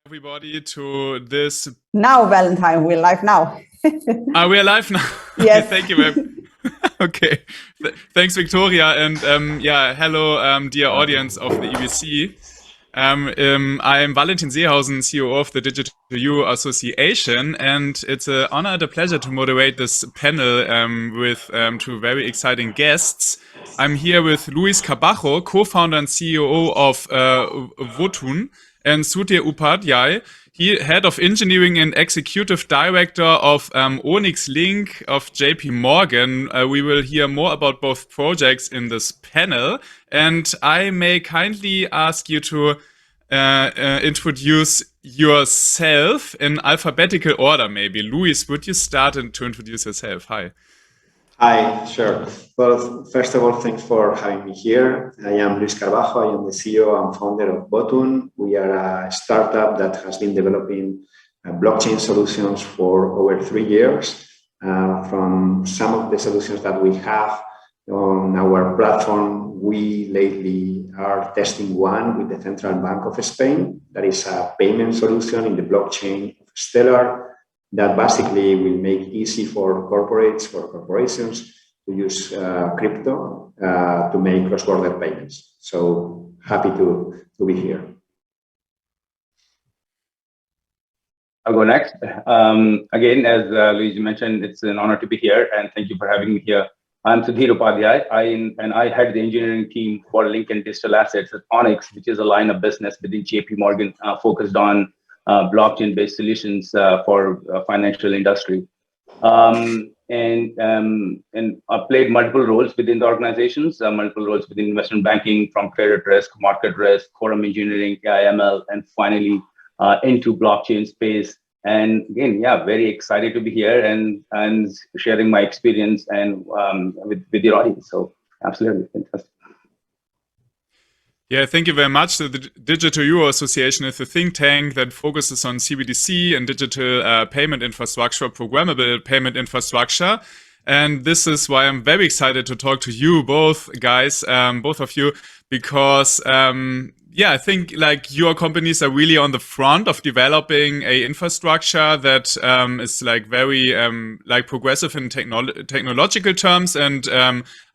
Everybody to this. Now, Valentine, we're live now. We are live now. Yes. Okay, thank you very Okay. Thanks, Victoria. And hello, dear audience of the EBC. I'm Valentin Seehausen, CEO of the Digital U Association, and it's an honor and a pleasure to moderate this panel with two very exciting guests. I'm here with Luis Carbajo, co-founder and CEO of Vottun, and Sudhir Upadhyay, head of engineering and executive director of Onyx Liink of JP Morgan. We will hear more about both projects in this panel, and I may kindly ask you to introduce yourself in alphabetical order, maybe. Luis, would you start to introduce yourself? Hi. Hi, sure. Well, first of all, thanks for having me here. I am Luis Carbajo. I am the CEO and founder of Vottun. We are a startup that has been developing blockchain solutions for over 3 years. From some of the solutions that we have on our platform, we lately are testing one with the Central Bank of Spain. That is a payment solution in the blockchain of Stellar that basically will make easy for corporations to use crypto to make cross-border payments. So happy to be here. I'll go next. Again, as Luigi mentioned, it's an honor to be here, and thank you for having me here. I'm Sudhir Upadhyay, I head the engineering team for Liink and digital assets at Onyx, which is a line of business within JP Morgan focused on blockchain-based solutions for financial industry. And I played multiple roles within the organizations, multiple roles within investment banking, from credit risk, market risk, quantum engineering, AI/ML, and finally into blockchain space. And again, yeah, very excited to be here and sharing my experience and with your audience. So absolutely fantastic. Yeah, thank you very much. So the Digital Euro Association is a think tank that focuses on CBDC and digital payment infrastructure, programmable payment infrastructure. And this is why I'm very excited to talk to you both, guys, both of you, because I think like your companies are really on the front of developing a infrastructure that is like very like progressive in technological terms. And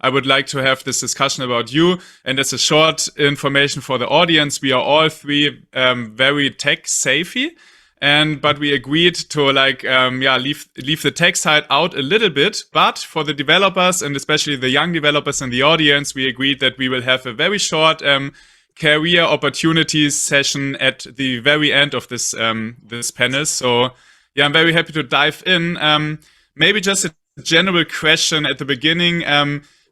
I would like to have this discussion about you. And as a short information for the audience, we are all three very tech savvy. But we agreed to like leave the tech side out a little bit. But for the developers, and especially the young developers in the audience, we agreed that we will have a very short career opportunities session at the very end of this this panel. So yeah, I'm very happy to dive in. Maybe just a general question at the beginning.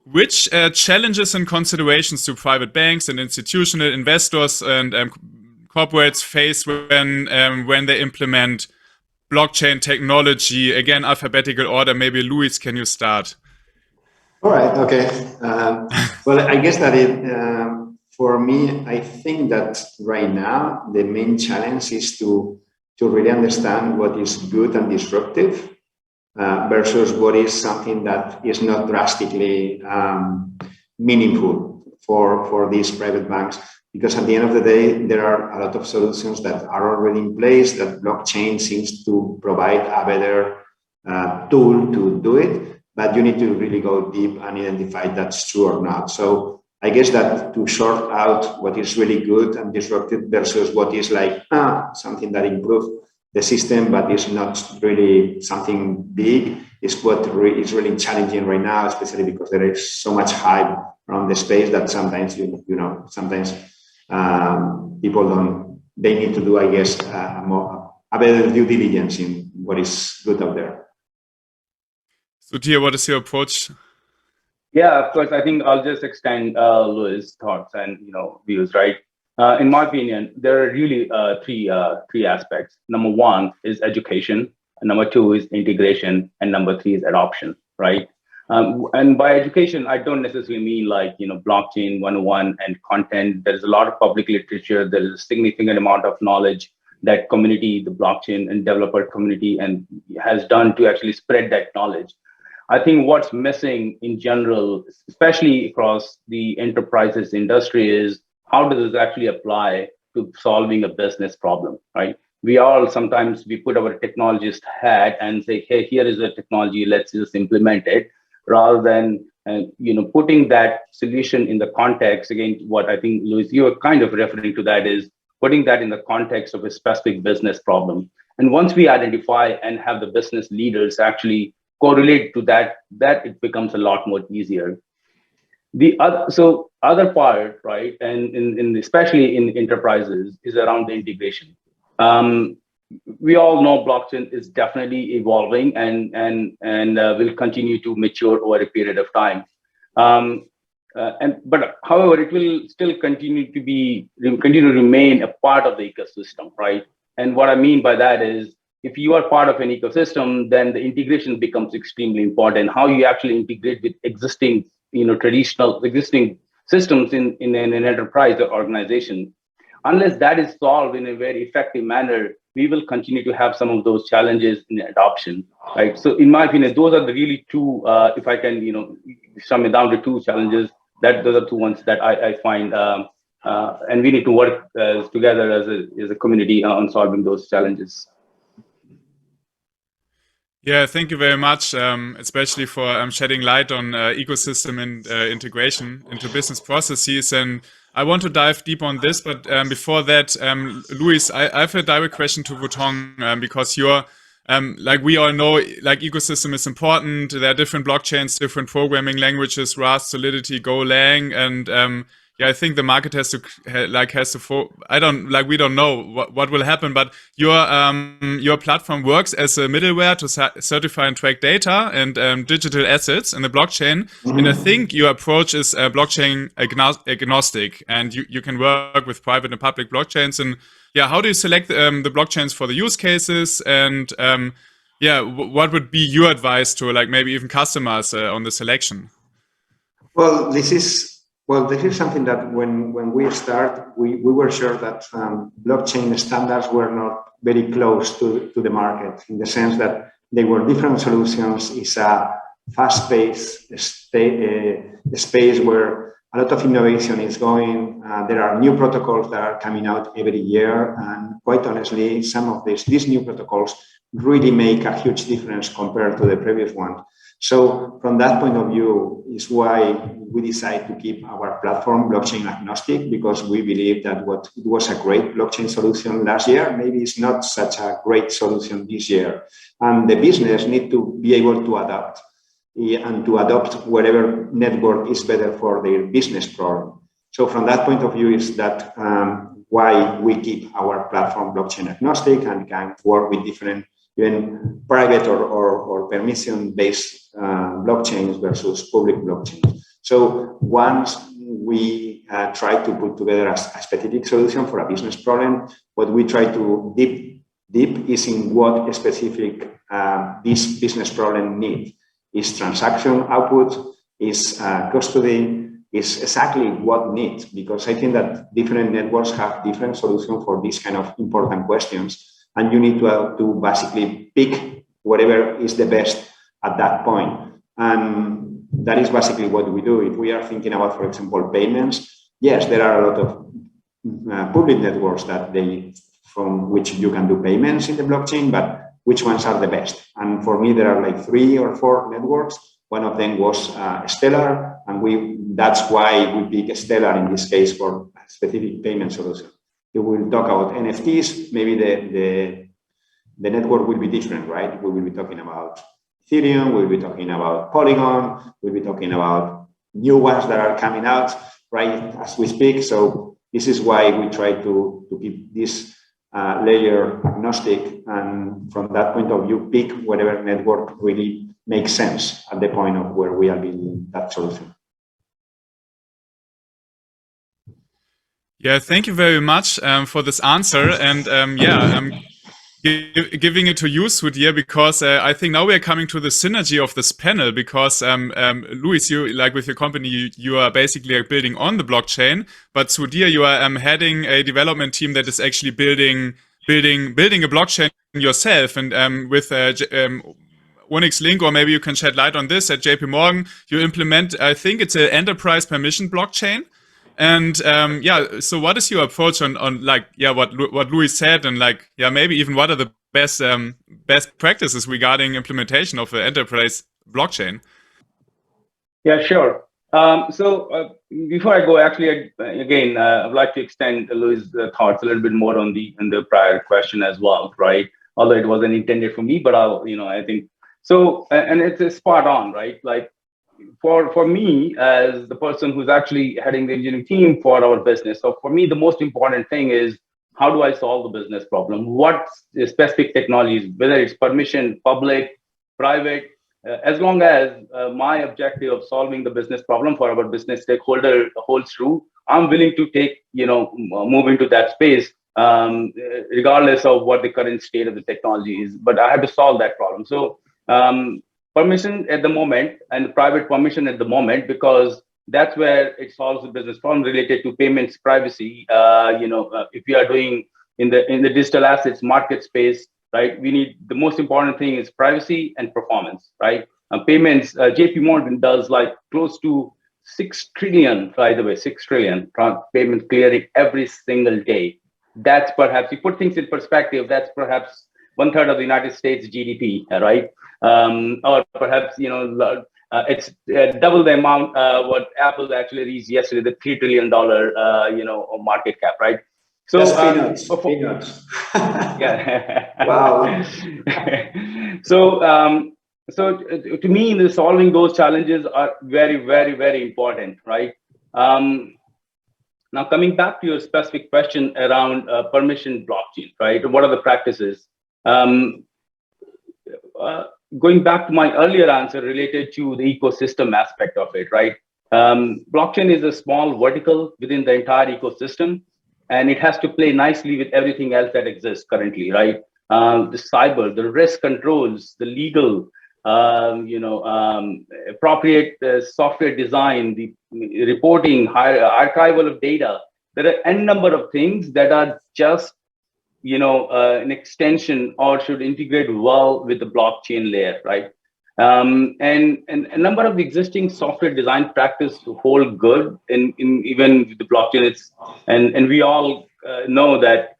Which challenges and considerations do private banks and institutional investors and corporates face when they implement blockchain technology? Again, alphabetical order. Maybe Luis, can you start? All right. Okay. Well, I guess that for me, I think that right now the main challenge is to really understand what is good and disruptive versus what is something that is not drastically meaningful for these private banks. Because at the end of the day, there are a lot of solutions that are already in place that blockchain seems to provide a better tool to do it, but you need to really go deep and identify that's true or not. So I guess that to sort out what is really good and disruptive versus what is like something that improves the system, but is not really something big, is what is really challenging right now, especially because there is so much hype around the space that sometimes, sometimes people they need to do, I guess, a better due diligence in what is good out there. Sudhir, what is your approach? Yeah, of course. I think I'll just extend Louis' thoughts and views. Right. In my opinion, there are really three aspects. Number one is education, number two is integration, and number three is adoption. Right. And by education, I don't necessarily mean like blockchain 101 and content. There's a lot of public literature. There is a significant amount of knowledge that community, the blockchain and developer community, and has done to actually spread that knowledge. I think what's missing in general, especially across the enterprises industry, is how does this actually apply to solving a business problem, right? we all sometimes we put our technologist hat and say, hey, here is a technology, let's just implement it, rather than putting that solution in the context. Again, what I think, Luis, you are kind of referring to that is putting that in the context of a specific business problem. And once we identify and have the business leaders actually correlate to that it becomes a lot more easier. The other part, right, and especially in enterprises, is around the integration. We all know blockchain is definitely evolving and will continue to mature over a period of time. But however, it will still continue to remain a part of the ecosystem, right? And what I mean by that is, if you are part of an ecosystem, then the integration becomes extremely important. How you actually integrate with existing, traditional existing systems in an enterprise or organization. Unless that is solved in a very effective manner, we will continue to have some of those challenges in adoption, right? So in my opinion, those are the really two, if I can, sum it down to two challenges, those are two ones that I find, and we need to work together as a community on solving those challenges. Yeah, thank you very much, especially for shedding light on ecosystem and integration into business processes. And I want to dive deep on this, but before that, Luis, I have a direct question to Vottun, because you're, like we all know, like ecosystem is important. There are different blockchains, different programming languages, Rust, Solidity, Golang, and yeah, I think the market has to we don't know what will happen, but your platform works as a middleware to certify and track data and digital assets in the blockchain. And I think your approach is blockchain agnostic, and you can work with private and public blockchains. And yeah, how do you select the blockchains for the use cases? And yeah, what would be your advice to like maybe even customers on the selection? Well, this is something that when we start, we were sure that blockchain standards were not very close to the market, in the sense that they were different solutions. It's a fast-paced space where a lot of innovation is going. There are new protocols that are coming out every year, and quite honestly, some of these new protocols really make a huge difference compared to the previous one. So from that point of view is why we decided to keep our platform blockchain agnostic, because we believe that what it was a great blockchain solution last year, maybe it's not such a great solution this year. And the business need to be able to adapt and to adopt whatever network is better for their business problem. So from that point of view is that why we keep our platform blockchain agnostic and can work with different even private or permission-based blockchains versus public blockchains. So once we try to put together a specific solution for a business problem, what we try to deep is in what specific this business problem needs. Is transaction output, is custody, is exactly what needs, because I think that different networks have different solutions for these kind of important questions. And you need to basically pick whatever is the best at that point. And that is basically what we do. If we are thinking about, for example, payments, yes, there are a lot of public networks from which you can do payments in the blockchain, but which ones are the best? And for me, there are like 3 or 4 networks. One of them was Stellar, and that's why we pick Stellar in this case for a specific payment solution. We will talk about NFTs, maybe the network will be different, right? We will be talking about Ethereum, we'll be talking about Polygon, we'll be talking about new ones that are coming out right as we speak. So this is why we try to keep this layer agnostic, and from that point of view, pick whatever network really makes sense at the point of where we are building that solution. Yeah, thank you very much for this answer, and giving it to you, Sudhir, because I think now we are coming to the synergy of this panel, because Luis, you like with your company, you are basically building on the blockchain, but Sudhir, you are heading a development team that is actually building a blockchain yourself, and with Onyx Liink, or maybe you can shed light on this at JP Morgan, you implement, I think it's an enterprise permission blockchain. And yeah, so what is your approach on like what Louis said, and like maybe even what are the best practices regarding implementation of an enterprise blockchain? Yeah, sure. So before I go, actually, again, I'd like to extend Louis' thoughts a little bit more on the prior question as well, right? Although it wasn't intended for me, but I think so. And it's spot on, right? Like for me as the person who's actually heading the engineering team for our business. So for me, the most important thing is how do I solve the business problem? What specific technologies, whether it's permission, public, private, as long as my objective of solving the business problem for our business stakeholder holds true, I'm willing to take, move into that space, regardless of what the current state of the technology is. But I have to solve that problem. So permission at the moment and private permission at the moment, because that's where it solves the business problem related to payments, privacy. If you are doing in the digital assets market space, right? We need, the most important thing is privacy and performance, right? Payments, JP Morgan does like close to 6 trillion, by the way, 6 trillion payment clearing every single day. That's perhaps, you put things in perspective, that's perhaps 1/3 of the United States GDP, right? Or perhaps, it's double the amount what Apple actually reached yesterday, the $3 trillion, market cap, right? So peanuts. Yeah. Wow. So to me, the solving those challenges are very, very, very important, right? Now coming back to your specific question around permission blockchain, right? What are the practices? Going back to my earlier answer related to the ecosystem aspect of it, right? Blockchain is a small vertical within the entire ecosystem, and it has to play nicely with everything else that exists currently, right? The cyber, the risk controls, the legal, appropriate software design, the reporting, archival of data. There are n number of things that are just an extension or should integrate well with the blockchain layer, right? And a number of the existing software design practice hold good in even with the blockchain. And we all know that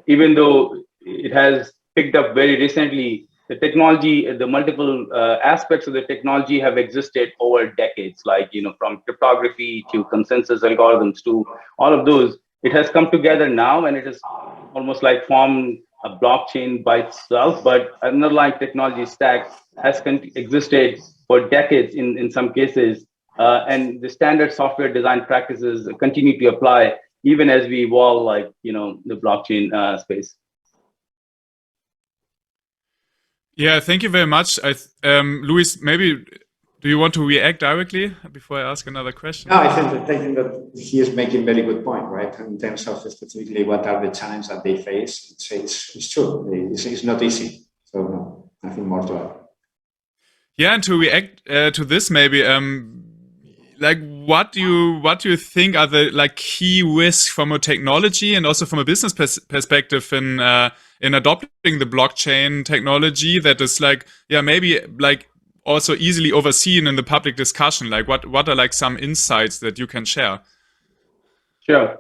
even though it has picked up very recently, the technology, the multiple aspects of the technology have existed over decades, like from cryptography to consensus algorithms to all of those. It has come together now, and it is almost like formed a blockchain by itself, but underlying technology stack has existed for decades in some cases, and the standard software design practices continue to apply even as we evolve, like the blockchain space. Yeah, thank you very much. Luis, maybe do you want to react directly before I ask another question? No, I think that he is making very good point, right? In terms of specifically what are the challenges that they face. It's true. It's not easy. So no, nothing more to add. Yeah, and to react to this, maybe like what do you think are the like key risks from a technology and also from a business perspective in adopting the blockchain technology that is like maybe like also easily overseen in the public discussion? Like what are like some insights that you can share? Sure.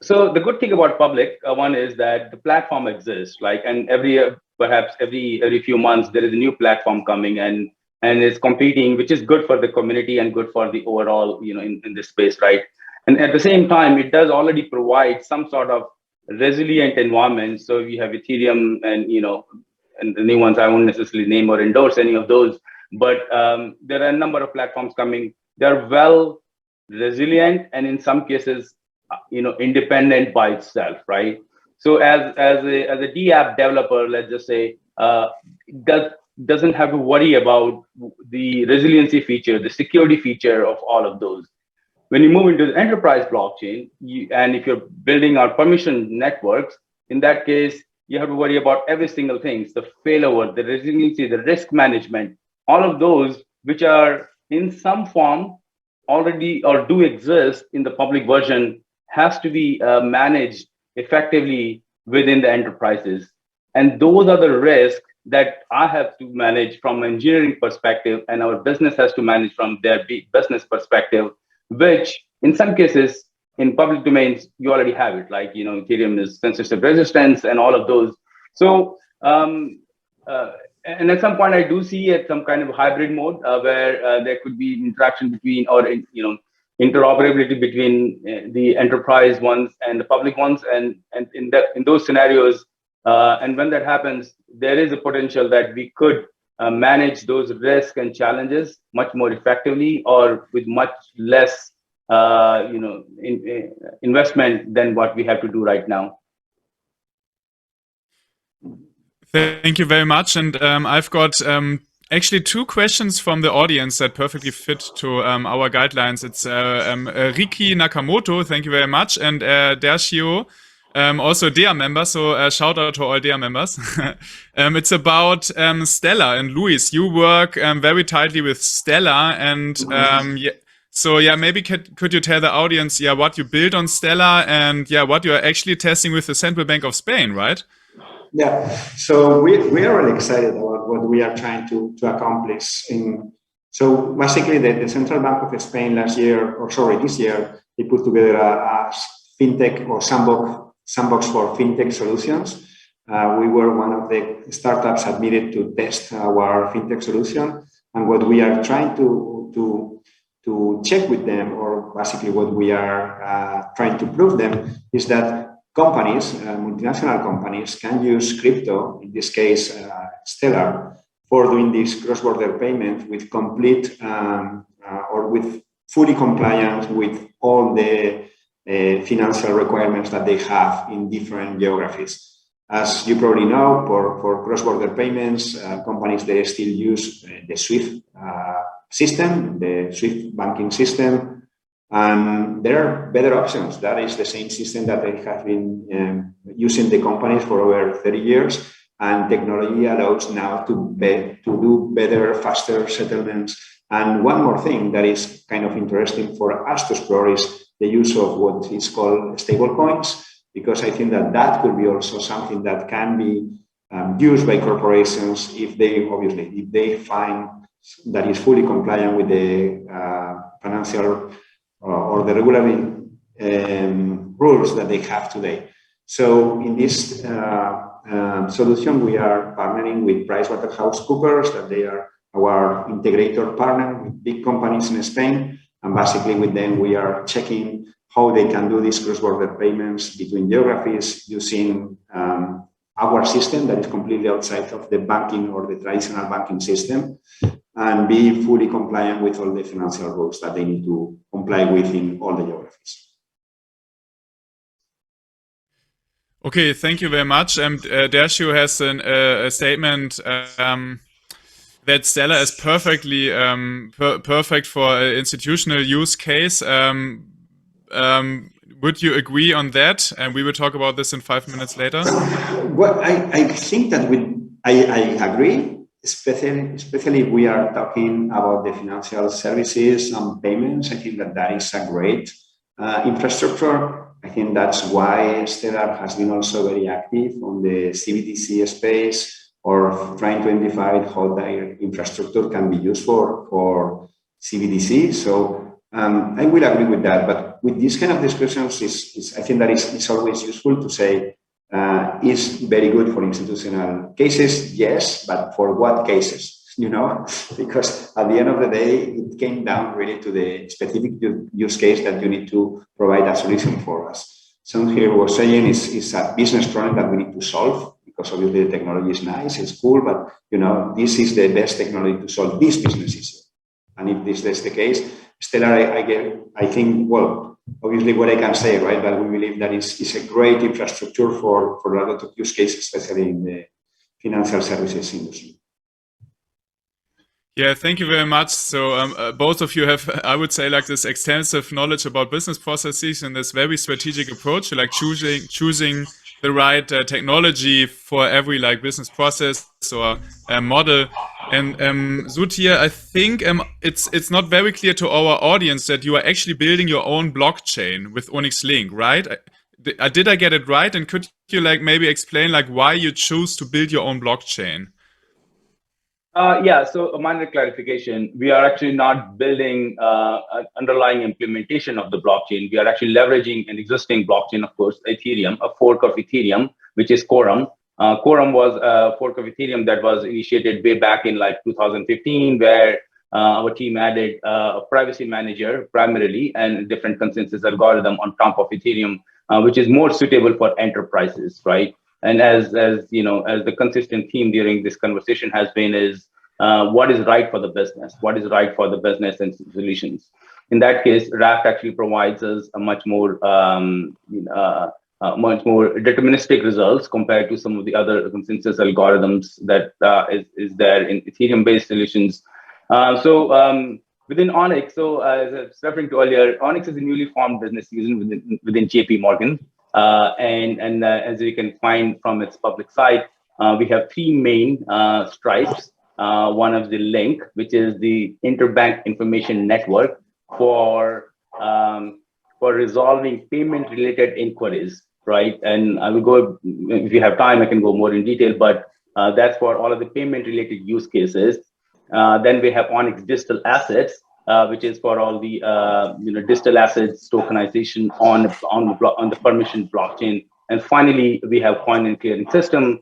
So the good thing about public one is that the platform exists, like, and every year, perhaps every few months, there is a new platform coming and it's competing, which is good for the community and good for the overall, in this space, right? And at the same time, it does already provide some sort of resilient environment. So we have Ethereum and, and the new ones, I won't necessarily name or endorse any of those, but there are a number of platforms coming. They're well resilient and in some cases, independent by itself, right? So as a DApp developer, let's just say, doesn't have to worry about the resiliency feature, the security feature of all of those. When you move into the enterprise blockchain, and if you're building our permission networks, in that case, you have to worry about every single thing, the failover, the resiliency, the risk management, all of those which are in some form already or do exist in the public version has to be managed effectively within the enterprises. And those are the risks that I have to manage from an engineering perspective, and our business has to manage from their business perspective, which in some cases, in public domains, you already have it. Like, Ethereum is censorship resistance and all of those. So, and at some point, I do see at some kind of hybrid mode where there could be interaction between, or interoperability between the enterprise ones and the public ones, and in those scenarios, and when that happens, there is a potential that we could manage those risks and challenges much more effectively, or with much less investment than what we have to do right now. Thank you very much. And I've got actually two questions from the audience that perfectly fit to our guidelines. It's Riki Nakamoto, thank you very much, and Dershio, also DEA member, so shout out to all DEA members. It's about Stellar, and Luis, you work very tightly with Stellar, and maybe could you tell the audience what you build on Stellar, and what you're actually testing with the Central Bank of Spain, right? Yeah, so we are really excited about what we are trying to accomplish. So basically, the Central Bank of Spain this year, they put together a fintech or sandbox for fintech solutions. We were one of the startups admitted to test our fintech solution, and what we are trying to check with them, or basically what we are trying to prove them, is that companies, multinational companies, can use crypto, in this case Stellar, for doing this cross-border payment with complete or with fully compliance with all the financial requirements that they have in different geographies. As you probably know, for cross-border payments, companies, they still use the SWIFT system, the SWIFT banking system. And there are better options. That is the same system that they have been using the companies for over 30 years. And technology allows now to do better, faster settlements. And one more thing that is kind of interesting for us to explore is the use of what is called stable coins, because I think that could be also something that can be used by corporations if they find that is fully compliant with the financial or the regulatory rules that they have today. So in this solution, we are partnering with PricewaterhouseCoopers, that they are our integrator partner with big companies in Spain. And basically with them, we are checking how they can do these cross-border payments between geographies using our system that is completely outside of the banking or the traditional banking system, and be fully compliant with all the financial rules that they need to comply with in all the geographies. Okay, thank you very much. Dershio has a statement that Stellar is perfectly perfect for an institutional use case. Would you agree on that? And we will talk about this in 5 minutes later. Well, I think that I agree. Especially if we are talking about the financial services and payments. I think that is a great infrastructure. I think that's why Stellar has been also very active on the CBDC space, or trying to identify how their infrastructure can be used for CBDC. So I will agree with that. But with these kind of discussions, I think that it's always useful to say, is very good for institutional cases, yes, but for what cases, because at the end of the day, it came down really to the specific use case that you need to provide a solution for us. Sudhir was saying is a business problem that we need to solve, because obviously the technology is nice, it's cool, but this is the best technology to solve this business issue. And if this is the case, Stellar, I think, well, obviously what I can say, right, but we believe that it's a great infrastructure for a lot of use cases, especially in the financial services industry. Yeah, thank you very much. So both of you have, I would say, like this extensive knowledge about business processes and this very strategic approach, like choosing the right technology for every business process or model. And Sudhir, I think it's not very clear to our audience that you are actually building your own blockchain with Onyx Liink, right? Did I get it right? And could you maybe explain why you choose to build your own blockchain? Yeah, so a minor clarification. We are actually not building an underlying implementation of the blockchain. We are actually leveraging an existing blockchain, of course, Ethereum, a fork of Ethereum, which is Quorum. Quorum was a fork of Ethereum that was initiated way back in like 2015, where our team added a privacy manager primarily and different consensus algorithm on top of Ethereum, which is more suitable for enterprises, right? And as you know, as the consistent theme during this conversation has been is what is right for the business, what is right for the business and solutions. In that case, Raft actually provides us a much more deterministic results compared to some of the other consensus algorithms that is there in Ethereum-based solutions. Within Onyx, so as I was referring to earlier, Onyx is a newly formed business within JP Morgan. As you can find from its public site, we have three main stripes. One of the Liink, which is the interbank information network for resolving payment-related inquiries, right? And I will go, if you have time, I can go more in detail, but that's for all of the payment-related use cases. Then we have Onyx Digital Assets, which is for all the digital assets tokenization on the permission blockchain. And finally, we have coin and clearing system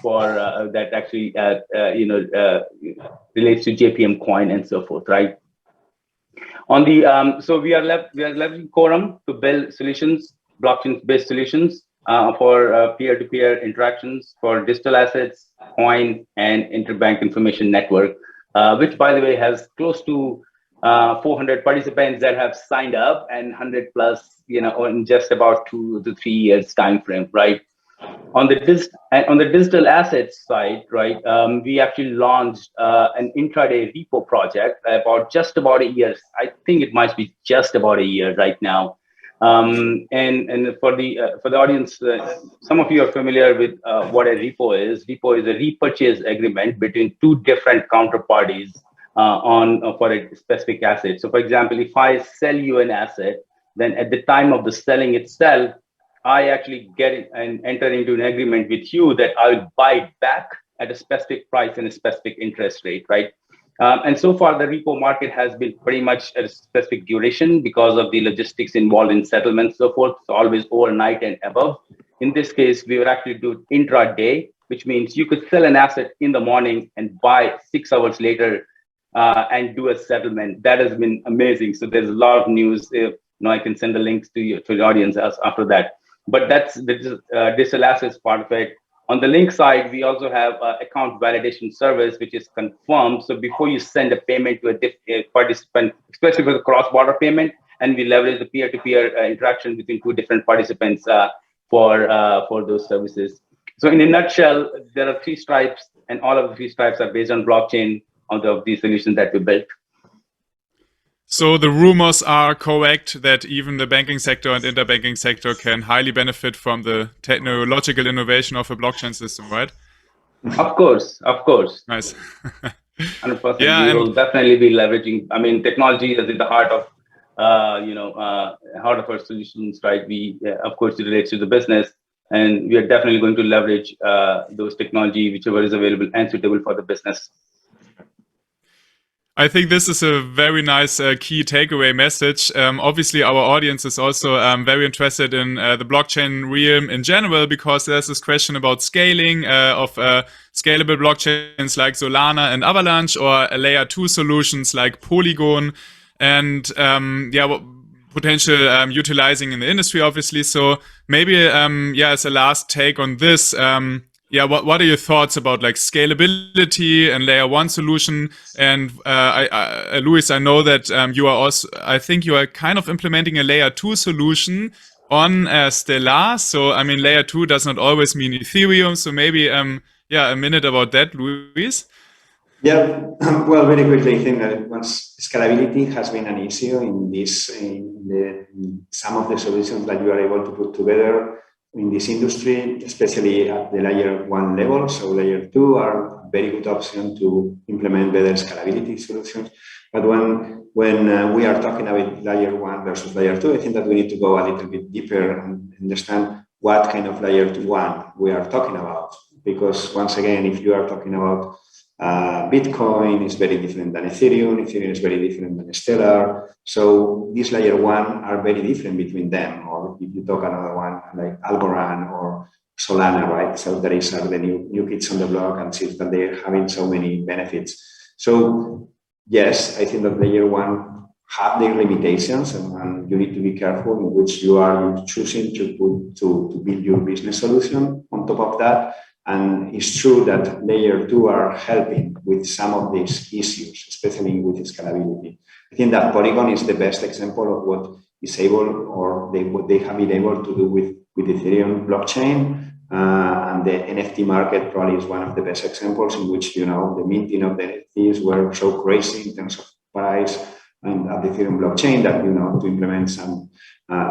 for that actually relates to JPM coin and so forth, right? On the so we are leveraging Quorum to build solutions, blockchain-based solutions for peer-to-peer interactions for digital assets, coin, and interbank information network, which, by the way, has close to 400 participants that have signed up and 100 plus, in just about 2 to 3 years time frame, right? On the digital assets side, right, we actually launched an intraday repo project about just about a year. I think it might be just about a year right now. And for the audience, some of you are familiar with what a repo is. Repo is a repurchase agreement between two different counterparties for a specific asset. So, for example, if I sell you an asset, then at the time of the selling itself, I actually get and enter into an agreement with you that I will buy it back at a specific price and a specific interest rate, right? And so far, the repo market has been pretty much at a specific duration because of the logistics involved in settlement and so forth, so always overnight and above. In this case, we would actually do intraday, which means you could sell an asset in the morning and buy 6 hours later and do a settlement. That has been amazing. So there's a lot of news. I can send the links to the audience after that. But that's the digital assets part of it. On the Liink side, we also have account validation service, which is confirmed. So before you send a payment to a participant, especially for the cross-border payment, and we leverage the peer-to-peer interaction between two different participants for those services. So in a nutshell, there are 3 stripes, and all of the 3 stripes are based on blockchain of the solutions that we built. So the rumors are correct that even the banking sector and interbanking sector can highly benefit from the technological innovation of a blockchain system, right? Of course. Nice. 100%. Yeah, we will definitely be leveraging. I mean, technology is at the heart of, heart of our solutions, right? We, of course, it relates to the business, and we are definitely going to leverage those technology, whichever is available and suitable for the business. I think this is a very nice key takeaway message. Obviously, our audience is also very interested in the blockchain realm in general, because there's this question about scaling of scalable blockchains like Solana and Avalanche, or layer 2 solutions like Polygon, and potential utilizing in the industry, obviously. So maybe, as a last take on this, what are your thoughts about like scalability and layer 1 solution? And Luis, I know that you are also, I think you are kind of implementing a layer 2 solution on Stellar. So I mean, layer 2 does not always mean Ethereum. So maybe a minute about that, Luis. Yeah, well, very quickly, I think that once scalability has been an issue in some of the solutions that you are able to put together in this industry, especially at the layer 1 level. So layer 2 are a very good option to implement better scalability solutions. But when we are talking about layer 1 versus layer 2, I think that we need to go a little bit deeper and understand what kind of layer 1 we are talking about. Because once again, if you are talking about Bitcoin is very different than Ethereum. Ethereum is very different than Stellar. So these layer one are very different between them. Or if you talk another one like Algorand or Solana, right? So these are the new kids on the block, and seems that they're having so many benefits. So yes, I think that layer one have their limitations, and you need to be careful in which you are choosing to build your business solution on top of that. And it's true that layer two are helping with some of these issues, especially with scalability. I think that Polygon is the best example of what is able, or what they have been able to do with Ethereum blockchain. And the NFT market probably is one of the best examples in which, the minting of the NFTs were so crazy in terms of price and at the Ethereum blockchain that, to implement some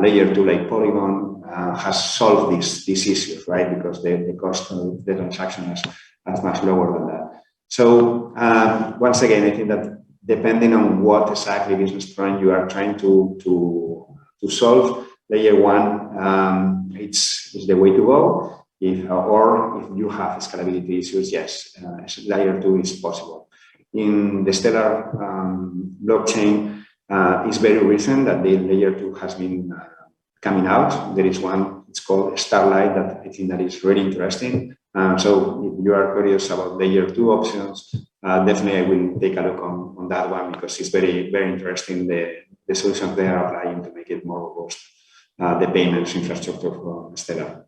layer two like Polygon has solved these issues, right? Because the cost of the transaction is much lower than that. So once again, I think that depending on what exactly business problem you are trying to solve, layer one it's the way to go. If you have scalability issues, yes, layer two is possible. In the Stellar blockchain, it's very recent that the layer two has been coming out. There is one, it's called Starlight, that I think that is really interesting. So if you are curious about layer two options, definitely I will take a look on that one, because it's very, very interesting, the solutions they are applying to make it more robust, the payments infrastructure for Stellar.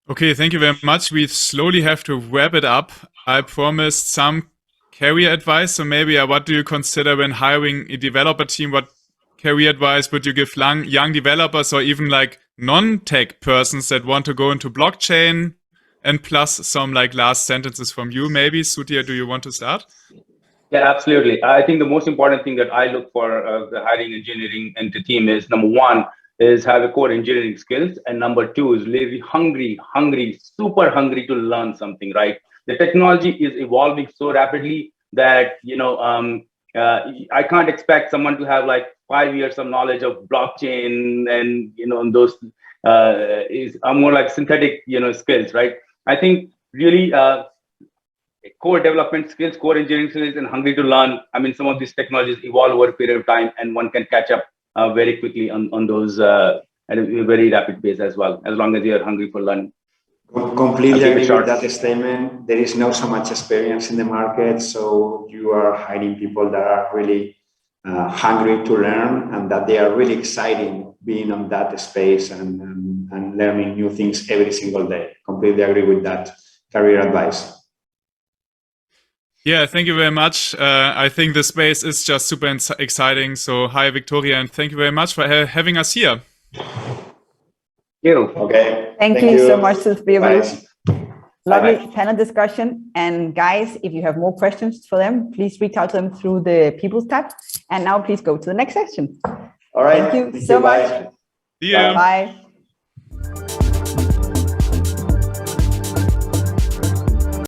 Okay, thank you very much. We slowly have to wrap it up. I promised some career advice, so maybe what do you consider when hiring a developer team? What career advice would you give young developers, or even like non-tech persons that want to go into blockchain? And plus some like last sentences from you, maybe. Sudhir, do you want to start? Yeah, absolutely. I think the most important thing that I look for the hiring engineering into team is, number one, is have a core engineering skills, and number two is really hungry, super hungry to learn something, right? The technology is evolving so rapidly that, I can't expect someone to have like 5 years of knowledge of blockchain and, those is more like synthetic, skills, right? I think really core development skills, core engineering skills, and hungry to learn. I mean, some of these technologies evolve over a period of time, and one can catch up very quickly on those at a very rapid pace as well, as long as you're hungry for learning. Completely agree with that statement. There is not so much experience in the market, so you are hiring people that are really hungry to learn, and that they are really excited being on that space and learning new things every single day. Completely agree with that career advice. Yeah, thank you very much. I think the space is just super exciting. So hi, Victoria, and thank you very much for having us here. Okay. Thank you so much, Sudhir. Lovely Bye-bye. panel discussion. And guys, if you have more questions for them, please reach out to them through the People's tab. And now please go to the next section. All right. Thank you so much. See you. Bye.